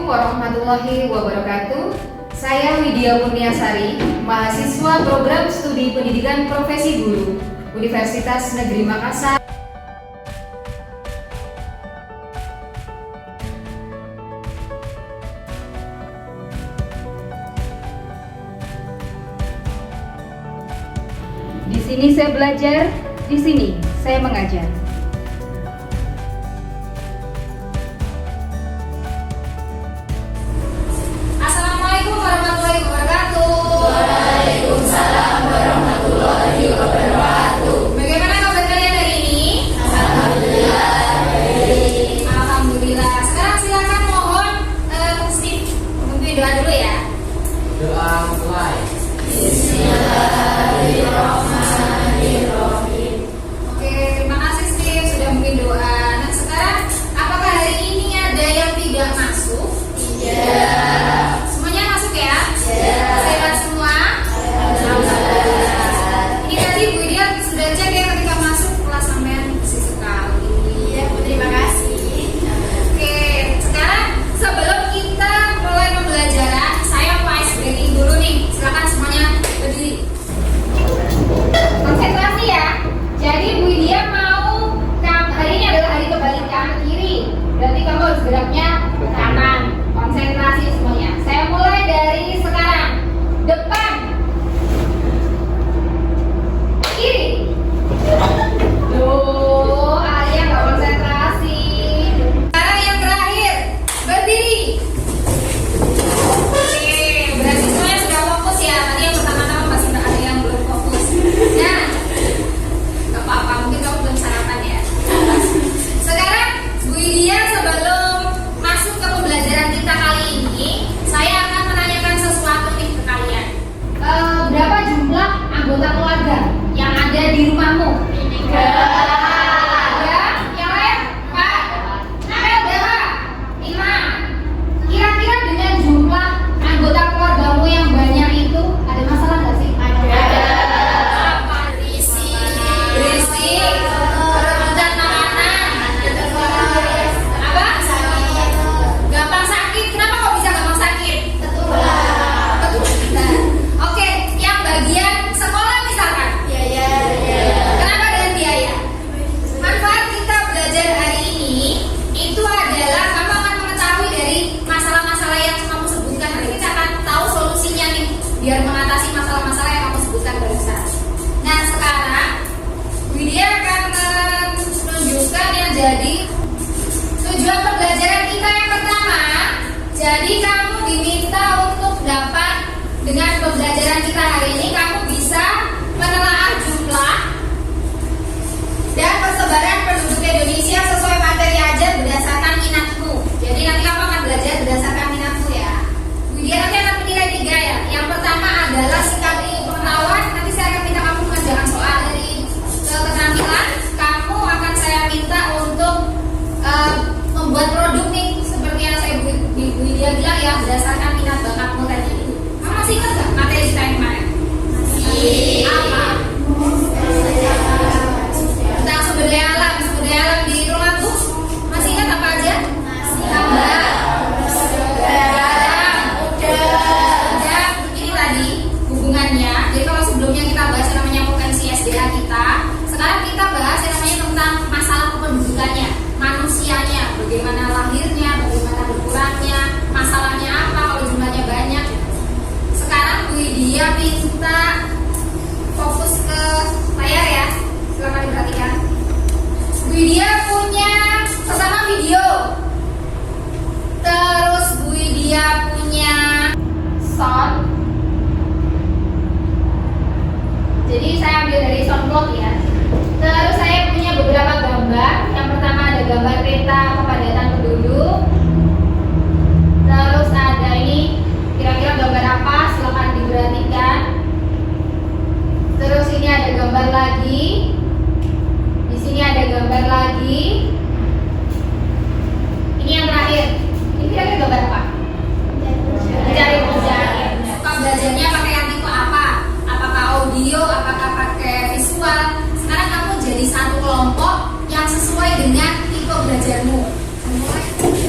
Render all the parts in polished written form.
warahmatullahi wabarakatuh. Saya Widya Murniasari, mahasiswa Program Studi Pendidikan Profesi Guru, Universitas Negeri Makassar. Di sini saya belajar, di sini saya mengajar. Assalamualaikum warahmatullahi wabarakatuh. Waalaikumsalam warahmatullahi wabarakatuh. Bagaimana kabar kalian hari ini? Alhamdulillah. Alhamdulillah. Sekarang silakan mohon Steve memimpin doa dulu ya. Doa mulai. Oke, terima kasih Steve sudah memimpin doa. Nah sekarang apakah hari ini ada yang tidak masuk? Iya. Semuanya masuk ya? Iya. Sehat semua? Ini tadi Bu Widya sudah cek ya ketika masuk kelas sampean bersih sekali. Iya, Bu, terima kasih. Oke, sekarang sebelum kita mulai pembelajaran, saya mau ice breaking dulu nih. Silakan semuanya berdiri. Konsentrasi ya. Jadi Bu Widya mau hari ini adalah hari kebalikan ke kiri. Berarti kamu harus geraknya ke kanan. Konsentrasi semuanya. Saya mulai dari sekarang. Depan. Kiri. Loh, Alia nggak konsentrasi. Sekarang yang terakhir, berdiri. Oke, berarti semuanya sudah fokus ya. Tadi yang pertama-tama masih ada yang belum fokus. Nah, nggak apa-apa, mungkin kamu belum sarapan ya. Sekarang Bu Widya sebelum masuk ke pembelajaran kita kali ini, saya akan menanyakan sesuatu nih ke kalian. Berapa jumlah anggota keluarga yang ada di rumahmu? Ya, yang lain? Pak? Berapa? 5. Kira-kira dengan jumlah anggota keluargamu yang banyak itu ada masalah nggak sih? Ada. Apa? Berisik. Berebutan makanan. Apa? Gampang sakit. Kenapa kok bisa gampang sakit? Betul. Oke, yang bagian sekolah misalkan. Kenapa dengan biaya? Manfaat kita belajar hari ini itu adalah kamu akan mengetahui dari masalah-masalah yang kamu sebutkan. Nanti kita akan tahu solusinya nih biar mengatasi masalah-masalah yang kamu sebutkan barusan. Nah sekarang Widya akan menunjukkan yang jadi tujuan pembelajaran kita yang pertama. Jadi kamu diminta untuk dapat dengan pembelajaran kita hari ini kamu bisa menelaah jumlah dan persebaran penduduk Indonesia sesuai materi ajar berdasarkan minatmu. Jadi nanti kamu akan belajar berdasarkan minatmu ya. Widya nanti akan menilai 3 ya. Yang pertama adalah sikap ilmu pengetahuan. Nanti saya akan minta kamu mengerjakan soal dari keterampilan. Kamu akan saya minta untuk membuat produk nih seperti yang saya Bu Widya bilang ya berdasarkan minat bakatmu tadi. Kamu masih ingat nggak materi kita yang kemarin? Apa? Tentang sumber daya alam di rumah tuh masih ingat apa aja? Tambah, garam, udang. Ini tadi hubungannya. Jadi kalau sebelumnya kita bahas yang namanya potensi SDA kita, sekarang kita bahas yang namanya tentang masalah kependudukannya, manusianya, bagaimana lahirnya, bagaimana berkurangnya, masalahnya apa kalau jumlahnya banyak. Sekarang Bu Widya minta fokus ke layar ya. Silakan diperhatikan. Bu Widya punya pertama video. Terus Bu Widya punya sound. Jadi saya ambil dari soundcloud ya. Terus saya punya beberapa gambar. Yang pertama ada gambar peta kepadatan penduduk. Terus ada ini kira-kira gambar apa? Silakan diperhatikan. Terus ini ada gambar lagi. Di sini ada gambar lagi. Ini yang terakhir. Ini kira-kira gambar apa? Mencari pelajaran. Suka belajarnya pakai yang tipe apa? Apakah audio? Apakah pakai visual? Sekarang kamu jadi satu kelompok yang sesuai dengan tipe belajarmu. Mulai.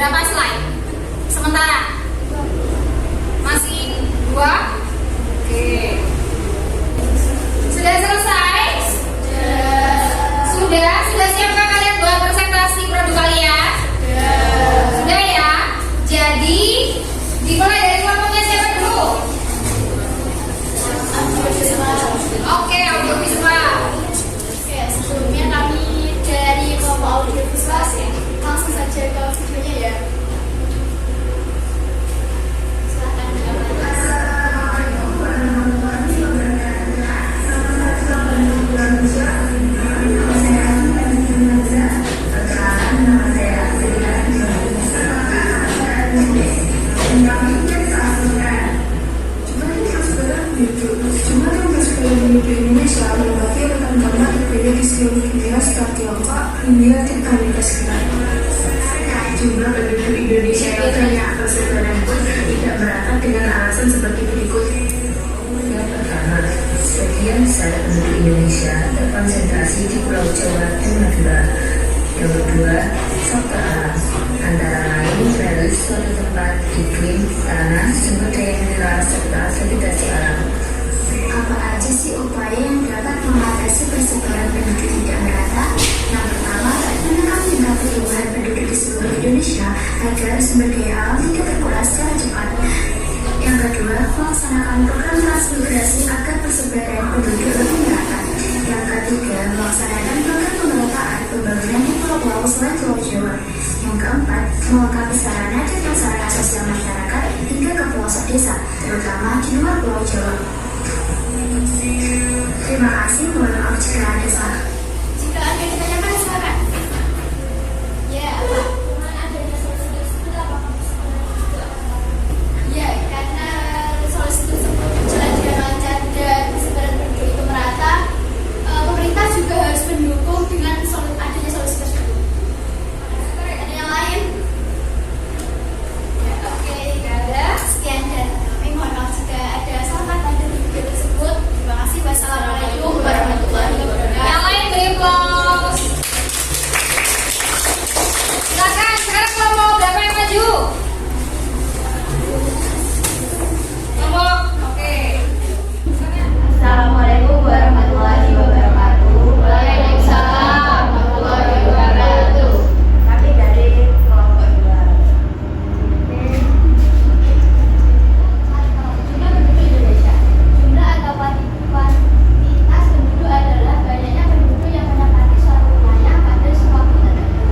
berapa slide? Sementara masih 2. Oke. Sudah selesai? Sudah siapkah kalian buat presentasi produk kalian? Sudah ya? Jadi dimulai dari kelompoknya siapa dulu? Oke, audiovisual. Oke, sebelumnya kami dari kelompok audiovisual langsung saja ke videonya ya. Silakan digambarkan. Indonesia berbagai rekan gambar terpilih di seluruh dunia setelah Tiongkok, India, dan Amerika Serikat. Jumlah penduduk Indonesia yang kaya atau sebenarnya pun tidak merata dengan alasan seperti berikut. Yang pertama, sebagian besar penduduk Indonesia terkonsentrasi di Pulau Jawa dan Madura. Yang kedua, faktor alam, antara lain dari suatu tempat, iklim, tanah, sumber daya mineral, serta vegetasi alam. Apa aja sih upaya yang dapat mengatasi persebaran penduduk tidak merata? Yang pertama, menekan tingkat pertumbuhan penduduk di seluruh Indonesia agar sumber daya alam tidak terkuras secara cepat. Yang kedua, melaksanakan program transmigrasi agar persebaran penduduk lebih merata. Yang ketiga, melaksanakan program pemerataan pembangunan di pulau-pulau selain Pulau Jawa. Yang keempat, melengkapi sarana dan prasarana sosial masyarakat hingga ke pelosok desa, terutama di luar Pulau Jawa. Terima kasih, mohon maaf jika ada salah. Jika ada yang ditanyakan, silakan. Ya, apa? Dengan adanya solusi tersebut, apakah bisa menentukan? Ya, karena solusi tersebut berjalan dengan lancar dan persebaran penduduk itu merata, pemerintah juga harus mendukung dengan adanya solusi tersebut. Ada yang lain? Ya, oke, jika ada, sekian dan kami mohon maaf jika ada salah kata dari video tersebut. Terima kasih. Wassalamualaikum warahmatullahi wabarakatuh. Yang lain beri aplaus. Silakan, sekarang kelompok berapa yang maju? Kelompok, oke. Assalamualaikum warahmatullahi wabarakatuh. Waalaikumsalam warahmatullahi wabarakatuh. Kami dari kelompok 2. Jumlah penduduk Indonesia. Jumlah atau kuantitas penduduk adalah banyaknya penduduk yang menempati suatu wilayah pada suatu tertentu.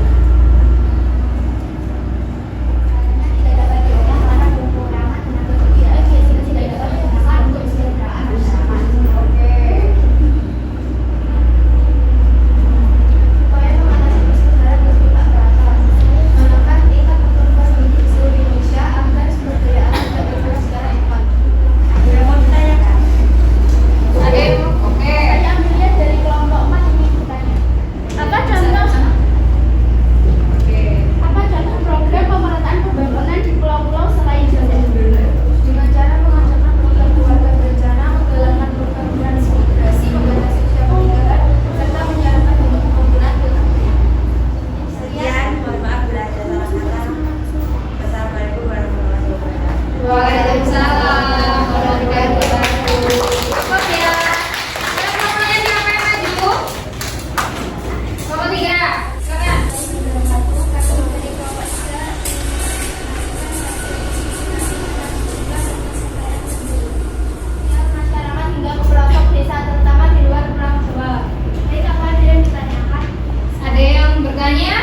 Karena tidak dapat diolah karena pengurangan tenaga kerja sehingga tidak dapat digunakan untuk kesejahteraan bersama. Oke. Upaya mengatasi persebaran penduduk tak merata, menekan tingkat pertumbuhan penduduk di seluruh Indonesia agar sumber daya alam dapat berkembang secara cepat. Ada yang mau ditanyakan? Oke, oke. Saya ambilnya dari kelompok 4 ini bertanya. Apa contoh program pemerataan pembangunan di pulau-pulau selain Jawa? Dengan cara mengajarkan program keluarga berencana, menggalakkan program transmigrasi, membatasi usia pernikahan, serta menyarankan bentuk pembangunan berikutnya. Sekian, mohon maaf bila ada salah kata. Wassalamualaikum warahmatullahi wabarakatuh. Waalaikumsalam warahmatullahi wabarakatuh. Cukup ya. Sekarang kelompoknya siapa yang maju? Kelompok 3, silakan. Masyarakat hingga ke pelosok desa terutama di luar Pulau Jawa. Baik, apa ada yang ditanyakan? Ada yang bertanya?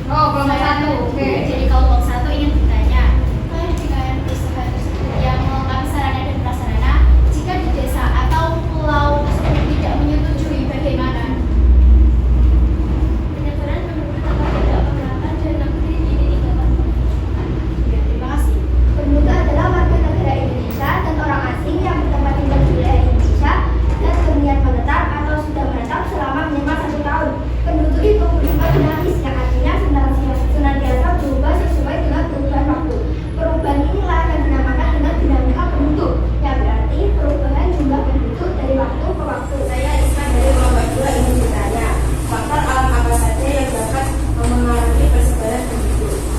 Oh, kelompok 1. Oke. Jadi kelompok 1 ingin bertanya, apa dengan perusahaan tersebut yang melengkapi sarana dan prasarana jika di desa atau pulau tersebut tidak menyetujui, bagaimana? Penyebaran penduduk tetap tidak merata dan negeri ini tidak dapat dilakukan. Ya, terima kasih. Penduduk adalah warga negara Indonesia dan orang asing yang bertempat tinggal di wilayah Indonesia dan berniat menetap atau sudah menetap selama minimal 1 tahun. Penduduk itu bersifat dinamis yang artinya senantiasa berubah sesuai dengan perubahan waktu. Perubahan inilah yang dinamakan dengan dinamika penduduk, yang berarti perubahan jumlah penduduk dari waktu ke waktu. Saya Isma dari kelompok 2 ingin bertanya, faktor alam apa saja yang dapat mempengaruhi persebaran penduduk?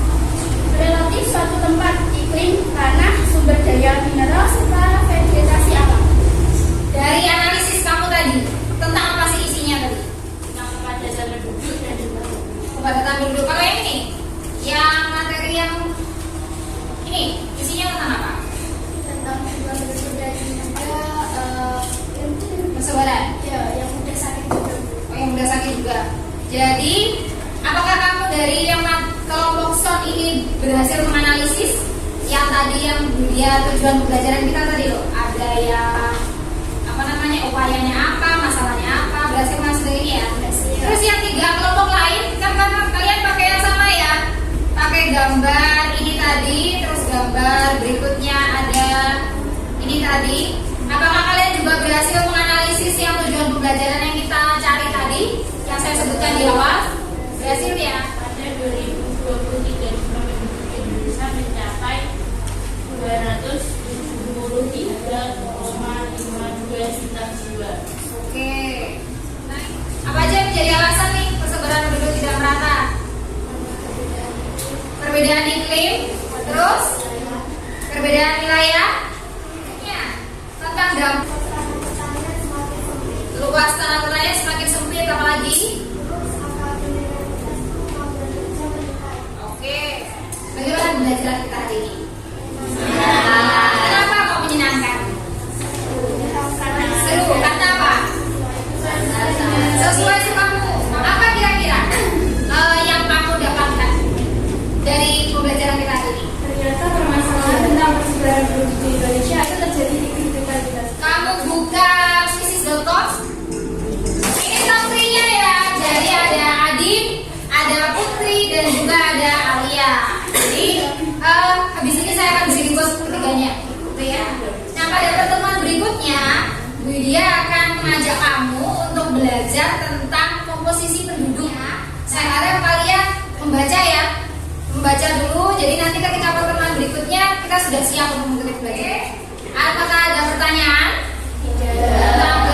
Bunda Saki juga. Jadi, apakah kamu dari yang kelompok SON ini berhasil menganalisis yang tadi yang dia tujuan pembelajaran kita tadi loh? Ada yang upayanya apa, masalahnya apa, berhasil masuk ini ya. Terus yang 3 kelompok lain, kan kalian pakai yang sama ya, pakai gambar ini tadi, terus gambar berikutnya ada ini tadi. Apakah kalian juga berhasil menganalisis yang tujuan pembelajaran yang kita cari tadi, yang saya sebutkan di awal? Berhasil ya? Pada 2023 Indonesia mencapai 273,52 juta jiwa. Oke. Apa aja yang menjadi alasan nih persebaran penduduk tidak merata? Perbedaan iklim, terus perbedaan wilayah, ya, tentang dampak luas tanah pertanian semakin sempit, apalagi? Oke. Bagaimana pembelajaran kita hari ini? Kenapa kok menyenangkan? Seru, karena apa? Sesuai sukamu. Apa kira-kira yang kamu dapatkan dari pembelajaran kita hari ini? Ternyata permasalahan tentang persebaran penduduk di Indonesia itu terjadi di kehidupan kita. Kamu buka sisis.com. Ini top 3-nya ya. Jadi ada Adit, ada Putri, dan juga ada Alia. Jadi habis ini saya akan beri bos ketiganya, ya. Nah, pada pertemuan berikutnya, Bu Dia akan mengajak kamu untuk belajar tentang komposisi penduduknya. Saya harap kalian membaca ya, membaca dulu. Jadi nanti ketika pertemuan berikutnya kita sudah siap untuk mengikuti belajar. Apakah ada pertanyaan? Tentang